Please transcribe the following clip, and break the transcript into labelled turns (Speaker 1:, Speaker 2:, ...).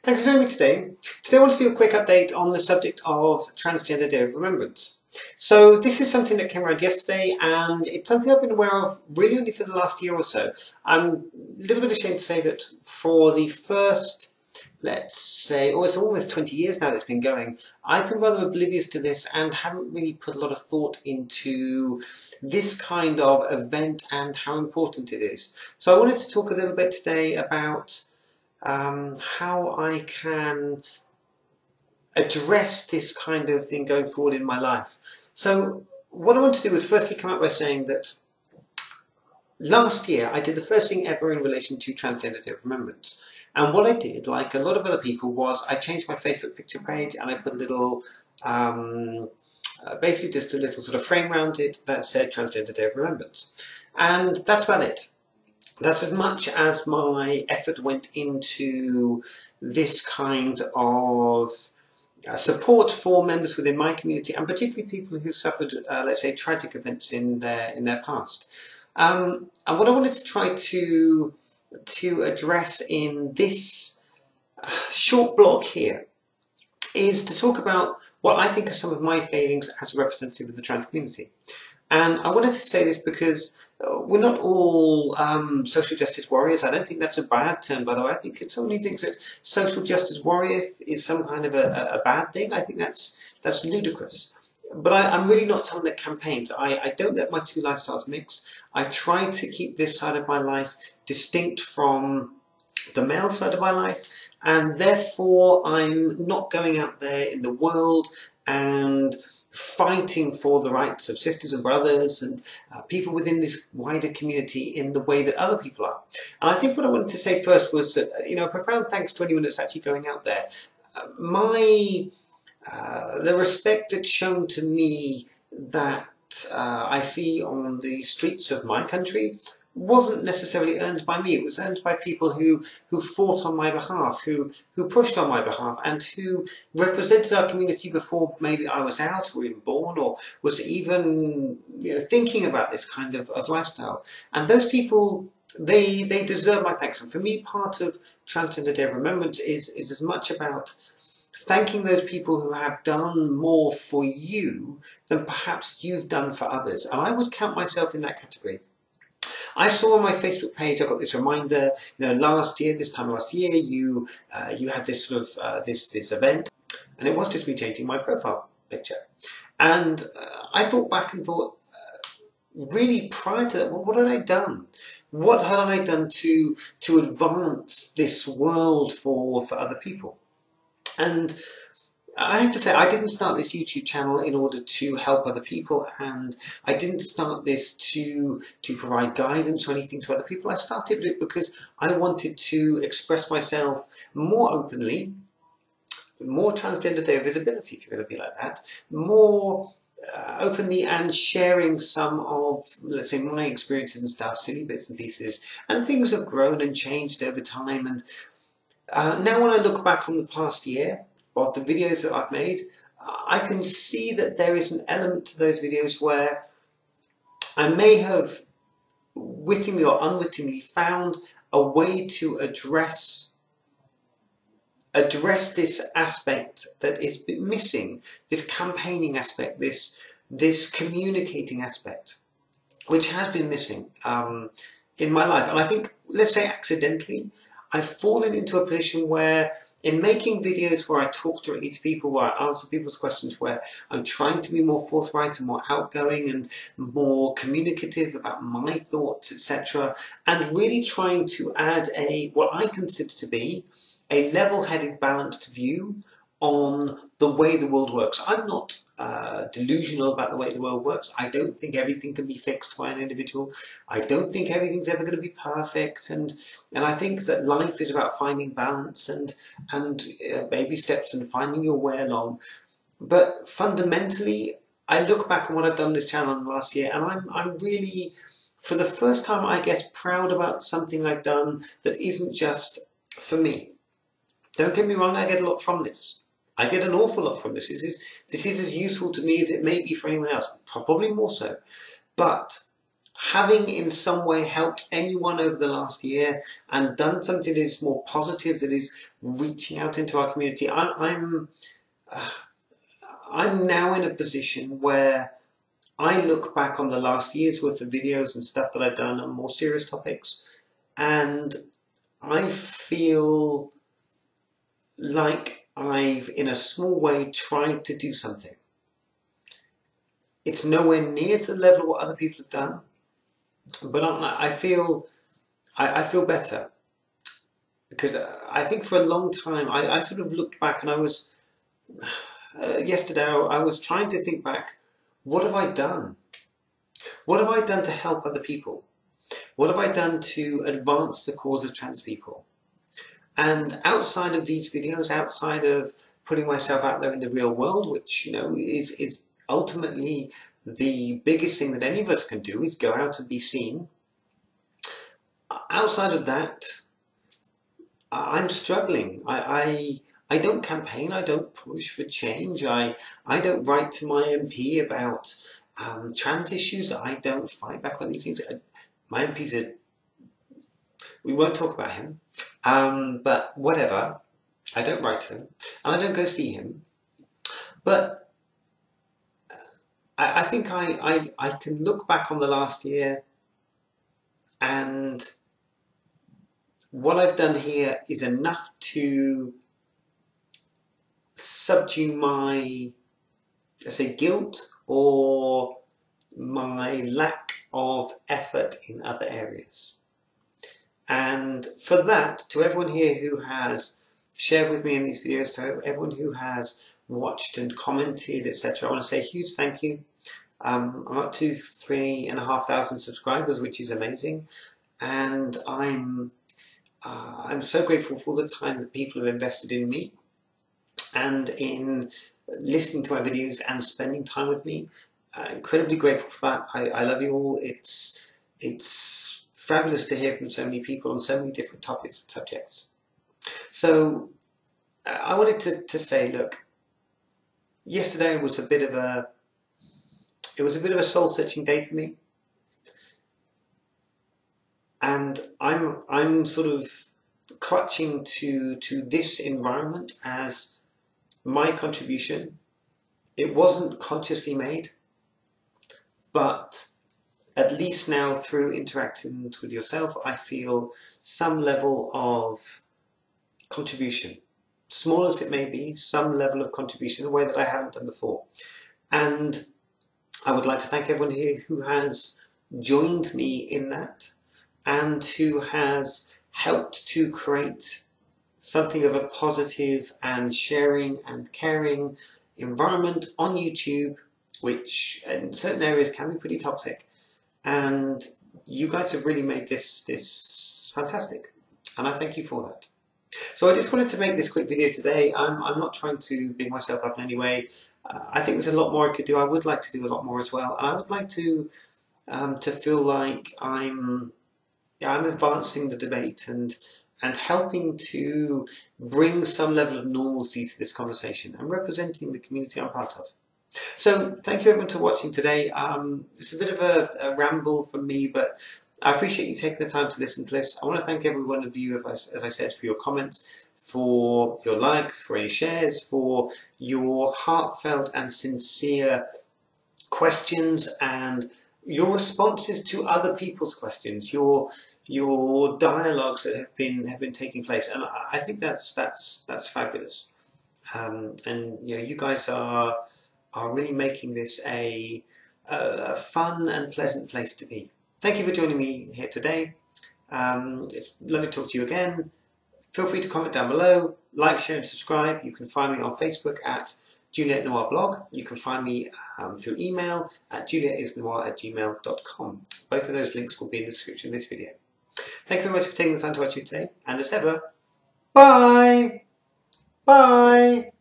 Speaker 1: Thanks for joining me today. Today I want to do a quick update on the subject of Transgender Day of Remembrance. So this is something that came around yesterday, and it's something I've been aware of really only for the last year or so. I'm a little bit ashamed to say that for the first, let's say, it's almost 20 years now that's been going, I've been rather oblivious to this and haven't really put a lot of thought into this kind of event and how important it is. So I wanted to talk a little bit today about how I can address this kind of thing going forward in my life. So what I want to do is firstly come out by saying that last year I did the first thing ever in relation to Transgender Day of Remembrance. And what I did, like a lot of other people, was I changed my Facebook picture page and I put a little, basically just a little sort of frame around it that said Transgender Day of Remembrance. And that's about it. That's as much as my effort went into this kind of support for members within my community, and particularly people who suffered, let's say, tragic events in their past. And what I wanted to try to address in this short blog here is to talk about what I think are some of my failings as a representative of the trans community. And I wanted to say this because we're not all social justice warriors. I don't think that's a bad term, by the way. I think it's somebody who thinks that social justice warrior is some kind of a bad thing. I think that's ludicrous. But I'm really not someone that campaigns. I don't let my two lifestyles mix. I try to keep this side of my life distinct from the male side of my life, and therefore I'm not going out there in the world and fighting for the rights of sisters and brothers and people within this wider community in the way that other people are. And I think what I wanted to say first was that, a profound thanks to anyone that's actually going out there. The respect that's shown to me that I see on the streets of my country wasn't necessarily earned by me. It was earned by people who fought on my behalf, who pushed on my behalf, and who represented our community before maybe I was out or even born or was even thinking about this kind of lifestyle. And those people, they deserve my thanks. And for me, part of Transgender Day of Remembrance is as much about thanking those people who have done more for you than perhaps you've done for others. And I would count myself in that category. I saw on my Facebook page, I got this reminder, this time last year, you had this sort of, this event, and it was just me changing my profile picture. And I thought back and thought, really prior to that, what had I done? What had I done to advance this world for other people? And I have to say, I didn't start this YouTube channel in order to help other people, and I didn't start this to provide guidance or anything to other people. I started it because I wanted to express myself more openly, more Transgender Day of visibility, if you're going to be like that, more openly, and sharing some of, let's say, my experiences and stuff, silly bits and pieces, and things have grown and changed over time. And now when I look back on the past year, of the videos that I've made, I can see that there is an element to those videos where I may have wittingly or unwittingly found a way to address this aspect that is missing, this campaigning aspect, this communicating aspect, which has been missing in my life. And I think, let's say accidentally, I've fallen into a position where, in making videos where I talk directly to people, where I answer people's questions, where I'm trying to be more forthright and more outgoing and more communicative about my thoughts, etc., and really trying to add what I consider to be a level-headed, balanced view on the way the world works. I'm not delusional about the way the world works. I don't think everything can be fixed by an individual. I don't think everything's ever going to be perfect, and I think that life is about finding balance and baby steps and finding your way along. But fundamentally, I look back on what I've done on this channel in the last year, and I'm really, for the first time, I guess, proud about something I've done that isn't just for me. Don't get me wrong, I get a lot from this. I get an awful lot from this. This is as useful to me as it may be for anyone else, probably more so. But having in some way helped anyone over the last year and done something that is more positive, that is reaching out into our community, I'm now in a position where I look back on the last year's worth of videos and stuff that I've done on more serious topics, and I feel like I've, in a small way, tried to do something. It's nowhere near to the level of what other people have done, but I feel better, because I think for a long time I sort of looked back, and I was yesterday I was trying to think back, what have I done? What have I done to help other people? What have I done to advance the cause of trans people? And outside of these videos, outside of putting myself out there in the real world, which, you know, is ultimately the biggest thing that any of us can do, is go out and be seen. Outside of that, I'm struggling. I don't campaign, I don't push for change, I don't write to my MP about trans issues, I don't fight back on these things. My MP's we won't talk about him, but whatever, I don't write to him, and I don't go see him, but I think I can look back on the last year, and what I've done here is enough to subdue my, let's say, guilt or my lack of effort in other areas. And for that, to everyone here who has shared with me in these videos, to everyone who has watched and commented, etc., I want to say a huge thank you. I'm up to 3,500 subscribers, which is amazing, and I'm so grateful for the time that people have invested in me and in listening to my videos and spending time with me. Incredibly grateful for that. I love you all. It's fabulous to hear from so many people on so many different topics and subjects. So I wanted to say, look, yesterday was a bit of a soul-searching day for me, and I'm sort of clutching to this environment as my contribution. It wasn't consciously made, but at least now through interacting with yourself, I feel some level of contribution, small as it may be, some level of contribution in a way that I haven't done before. And I would like to thank everyone here who has joined me in that and who has helped to create something of a positive and sharing and caring environment on YouTube, which in certain areas can be pretty toxic. And you guys have really made this fantastic, and I thank you for that. So I just wanted to make this quick video today. I'm not trying to big myself up in any way. I think there's a lot more I could do. I would like to do a lot more as well, and I would like to feel like I'm advancing the debate and helping to bring some level of normalcy to this conversation and representing the community I'm part of. So thank you everyone for watching today. It's a bit of a ramble from me, but I appreciate you taking the time to listen to this. I want to thank every one of you, as I said, for your comments, for your likes, for any shares, for your heartfelt and sincere questions and your responses to other people's questions, your dialogues that have been taking place, and I think that's fabulous. And you know, you guys are really making this a fun and pleasant place to be. Thank you for joining me here today. It's lovely to talk to you again. Feel free to comment down below, like, share and subscribe. You can find me on Facebook at Juliette Noir Blog. You can find me through email at juliettesnoir@gmail.com. Both of those links will be in the description of this video. Thank you very much for taking the time to watch me today, and as ever, bye! Bye!